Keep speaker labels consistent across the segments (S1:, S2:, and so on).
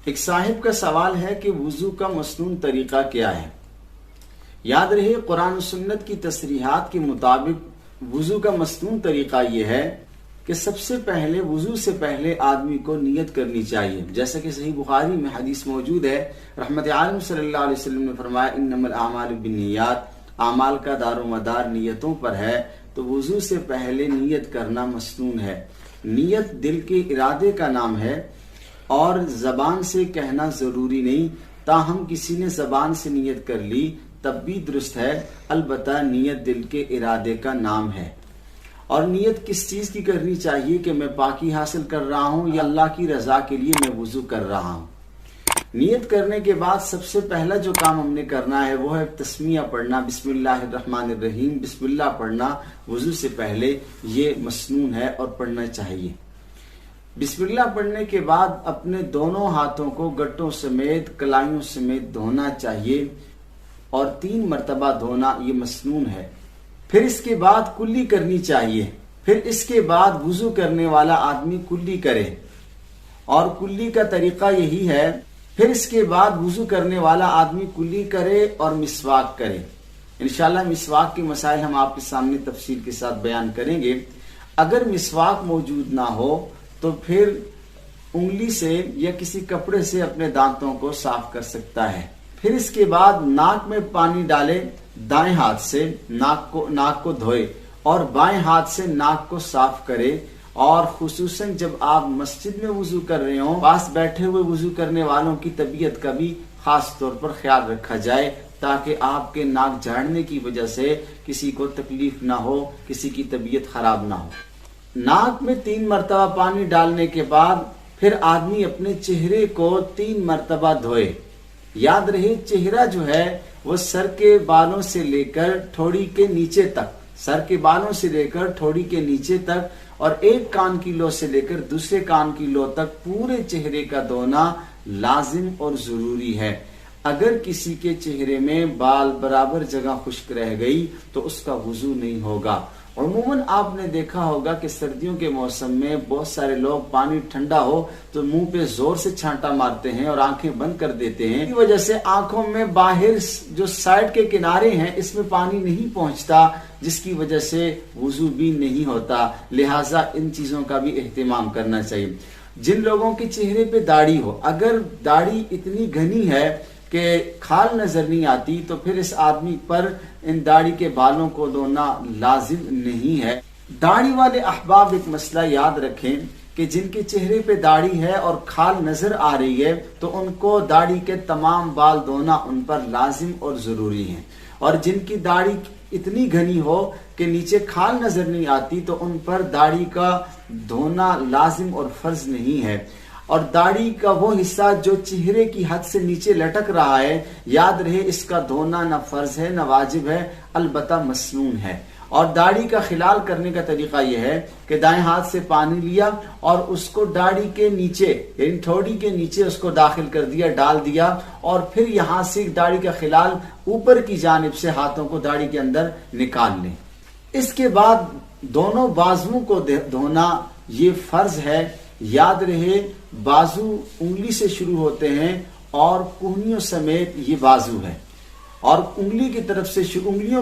S1: ایک صاحب کا سوال ہے کہ وضو کا مسنون طریقہ کیا ہے؟ یاد رہے قرآن و سنت کی تصریحات کے مطابق وضو کا مسنون طریقہ یہ ہے کہ سب سے پہلے وضو سے پہلے آدمی کو نیت کرنی چاہیے، جیسا کہ صحیح بخاری میں حدیث موجود ہے۔ رحمت عالم صلی اللہ علیہ وسلم نے فرمایا انما الاعمال بالنیات، اعمال کا دار و مدار نیتوں پر ہے، تو وضو سے پہلے نیت کرنا مسنون ہے۔ نیت دل کے ارادے کا نام ہے اور زبان سے کہنا ضروری نہیں، تاہم کسی نے زبان سے نیت کر لی تب بھی درست ہے، البتہ نیت دل کے ارادے کا نام ہے۔ اور نیت کس چیز کی کرنی چاہیے کہ میں پاکی حاصل کر رہا ہوں یا اللہ کی رضا کے لیے میں وضو کر رہا ہوں۔ نیت کرنے کے بعد سب سے پہلا جو کام ہم نے کرنا ہے وہ ہے تسمیہ پڑھنا، بسم اللہ الرحمن الرحیم، بسم اللہ پڑھنا وضو سے پہلے، یہ مسنون ہے اور پڑھنا چاہیے۔ بسم اللہ پڑھنے کے بعد اپنے دونوں ہاتھوں کو گٹوں سمیت کلائیوں سمیت دھونا چاہیے اور 3 مرتبہ دھونا، یہ مسنون ہے۔ پھر اس کے بعد کلی کرنی چاہیے، پھر اس کے بعد وضو کرنے والا آدمی کلی کرے، اور کلی کا طریقہ یہی ہے، پھر اس کے بعد وضو کرنے والا آدمی کلی کرے اور مسواک کرے۔ انشاءاللہ مسواک کے مسائل ہم آپ کے سامنے تفصیل کے ساتھ بیان کریں گے۔ اگر مسواک موجود نہ ہو تو پھر انگلی سے یا کسی کپڑے سے اپنے دانتوں کو صاف کر سکتا ہے۔ پھر اس کے بعد ناک میں پانی ڈالے، دائیں ہاتھ سے ناک کو دھوئے اور بائیں ہاتھ سے ناک کو صاف کرے، اور خصوصاً جب آپ مسجد میں وضو کر رہے ہوں، پاس بیٹھے ہوئے وضو کرنے والوں کی طبیعت کا بھی خاص طور پر خیال رکھا جائے تاکہ آپ کے ناک جھاڑنے کی وجہ سے کسی کو تکلیف نہ ہو، کسی کی طبیعت خراب نہ ہو۔ ناک میں 3 مرتبہ پانی ڈالنے کے بعد پھر آدمی اپنے چہرے کو 3 مرتبہ دھوئے۔ یاد رہے چہرہ جو ہے وہ سر کے بالوں سے لے کر ٹھوڑی کے نیچے تک، سر کے بالوں سے لے کر ٹھوڑی کے نیچے تک، اور ایک کان کی لو سے لے کر دوسرے کان کی لو تک پورے چہرے کا دھونا لازم اور ضروری ہے۔ اگر کسی کے چہرے میں بال برابر جگہ خشک رہ گئی تو اس کا وضو نہیں ہوگا۔ عموماً آپ نے دیکھا ہوگا کہ سردیوں کے موسم میں بہت سارے لوگ پانی ٹھنڈا ہو تو منہ پہ زور سے چھانٹا مارتے ہیں اور آنکھیں بند کر دیتے ہیں، اس کی وجہ سے آنکھوں میں باہر جو سائڈ کے کنارے ہیں اس میں پانی نہیں پہنچتا، جس کی وجہ سے وضو بھی نہیں ہوتا۔ لہٰذا ان چیزوں کا بھی اہتمام کرنا چاہیے۔ جن لوگوں کے چہرے پہ داڑھی ہو، اگر داڑھی اتنی گھنی ہے کہ کھال نظر نہیں آتی تو پھر اس آدمی پر ان داڑھی کے بالوں کو دھونا لازم نہیں ہے۔ داڑھی والے احباب ایک مسئلہ یاد رکھیں کہ جن کے چہرے پہ داڑھی ہے اور کھال نظر آ رہی ہے تو ان کو داڑھی کے تمام بال دھونا ان پر لازم اور ضروری ہے، اور جن کی داڑھی اتنی گھنی ہو کہ نیچے کھال نظر نہیں آتی تو ان پر داڑھی کا دھونا لازم اور فرض نہیں ہے۔ اور داڑھی کا وہ حصہ جو چہرے کی حد سے نیچے لٹک رہا ہے، یاد رہے اس کا دھونا نہ فرض ہے نہ واجب ہے، البتہ مسنون ہے۔ اور داڑھی کا خلال کرنے کا طریقہ یہ ہے کہ دائیں ہاتھ سے پانی لیا اور اس کو داڑھی کے نیچے یعنی ٹھوڑی کے نیچے اس کو داخل کر دیا، ڈال دیا، اور پھر یہاں سے داڑھی کا خلال اوپر کی جانب سے ہاتھوں کو داڑھی کے اندر نکال لیں۔ اس کے بعد دونوں بازوؤں کو دھونا یہ فرض ہے۔ یاد رہے بازو انگلی سے شروع ہوتے ہیں اور کوہنیوں سمیت یہ بازو ہے، اور انگلیوں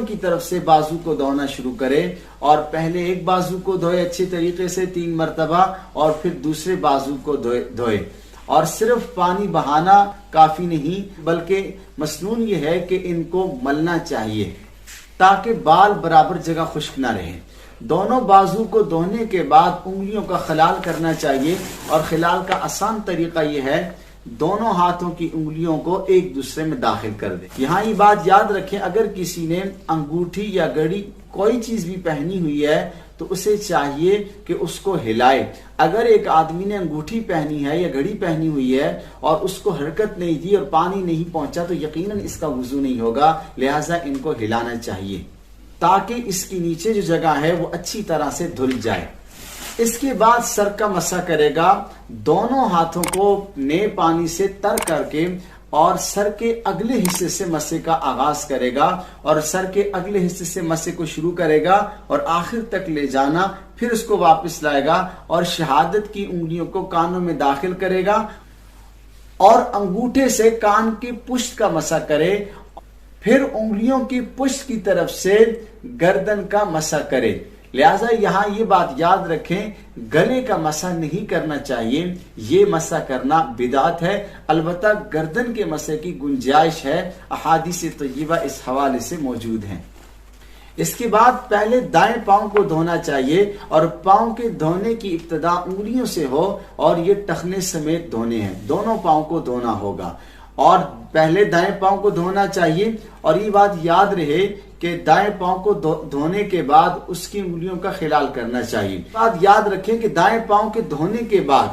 S1: کی طرف سے بازو کو دھونا شروع کرے، اور پہلے ایک بازو کو دھوئے اچھے طریقے سے 3 مرتبہ اور پھر دوسرے بازو کو دھوئے۔ اور صرف پانی بہانا کافی نہیں بلکہ مسنون یہ ہے کہ ان کو ملنا چاہیے تاکہ بال برابر جگہ خشک نہ رہے۔ دونوں بازو کو دھونے کے بعد انگلیوں کا خلال کرنا چاہیے، اور خلال کا آسان طریقہ یہ ہے دونوں ہاتھوں کی انگلیوں کو ایک دوسرے میں داخل کر دیں۔ یہاں یہ بات یاد رکھیں، اگر کسی نے انگوٹھی یا گھڑی کوئی چیز بھی پہنی ہوئی ہے تو اسے چاہیے کہ اس کو ہلائے۔ اگر ایک آدمی نے انگوٹھی پہنی ہے یا گھڑی پہنی ہوئی ہے اور اس کو حرکت نہیں دی اور پانی نہیں پہنچا تو یقیناً اس کا وضو نہیں ہوگا، لہٰذا ان کو ہلانا چاہیے تاکہ اس کی نیچے جو جگہ ہے وہ اچھی طرح سے دھل جائے۔ اس کے بعد سر کا مسح کرے گا، دونوں ہاتھوں کو نئے پانی سے تر کر کے، اور سر کے اگلے حصے سے مسح کا آغاز کرے گا، اور سر کے اگلے حصے سے مسح کو شروع کرے گا اور آخر تک لے جانا، پھر اس کو واپس لائے گا اور شہادت کی انگلیوں کو کانوں میں داخل کرے گا اور انگوٹھے سے کان کی پشت کا مسح کرے، پھر انگلیوں کی پشت کی طرف سے گردن کا مسح کرے۔ لہذا یہاں یہ بات یاد رکھیں، گلے کا مسح نہیں کرنا چاہیے، یہ مسح کرنا بدعت ہے۔ البتہ گردن کے مسح کی گنجائش ہے، احادیث طیبہ اس حوالے سے موجود ہیں۔ اس کے بعد پہلے دائیں پاؤں کو دھونا چاہیے، اور پاؤں کے دھونے کی ابتدا انگلیوں سے ہو، اور یہ ٹخنے سمیت دھونے ہیں، دونوں پاؤں کو دھونا ہوگا، اور پہلے دائیں پاؤں کو دھونا چاہیے۔ اور یہ بات یاد رہے کہ دائیں پاؤں کو دھونے کے بعد اس کی انگلیوں کا خلال کرنا چاہیے۔ بات یاد رکھیں کہ دائیں پاؤں کے دھونے کے بعد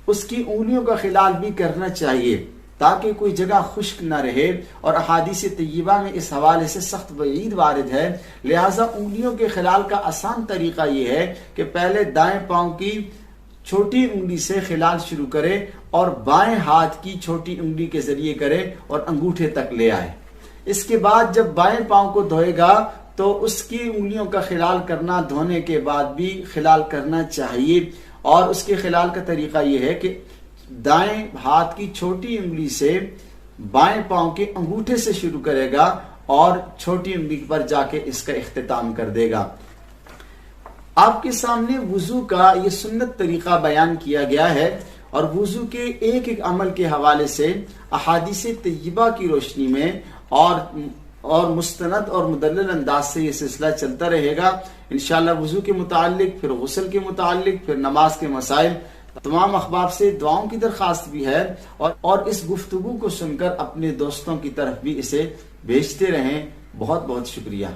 S1: اس کی انگلیوں کا خلال بھی کرنا چاہیے، تاکہ کوئی جگہ خشک نہ رہے، اور احادیث طیبہ میں اس حوالے سے سخت وعید وارد ہے۔ لہذا انگلیوں کے خلال کا آسان طریقہ یہ ہے کہ پہلے دائیں پاؤں کی چھوٹی انگلی سے خلال شروع کرے، اور بائیں ہاتھ کی چھوٹی انگلی کے ذریعے کرے اور انگوٹھے تک لے آئے۔ اس کے بعد جب بائیں پاؤں کو دھوئے گا تو اس کی انگلیوں کا خلال کرنا دھونے کے بعد بھی خلال کرنا چاہیے، اور اس کے خلال کا طریقہ یہ ہے کہ دائیں ہاتھ کی چھوٹی انگلی سے بائیں پاؤں کے انگوٹھے سے شروع کرے گا، اور چھوٹی انگلی پر جا کے اس کا اختتام کر دے گا۔ آپ کے سامنے وضو کا یہ سنت طریقہ بیان کیا گیا ہے، اور وضو کے ایک ایک عمل کے حوالے سے احادیث طیبہ کی روشنی میں اور مستند اور مدلل انداز سے یہ سلسلہ چلتا رہے گا انشاءاللہ۔ وضو کے متعلق، پھر غسل کے متعلق، پھر نماز کے مسائل، تمام احباب سے دعاؤں کی درخواست بھی ہے، اور اس گفتگو کو سن کر اپنے دوستوں کی طرف بھی اسے بھیجتے رہیں۔ بہت بہت شکریہ۔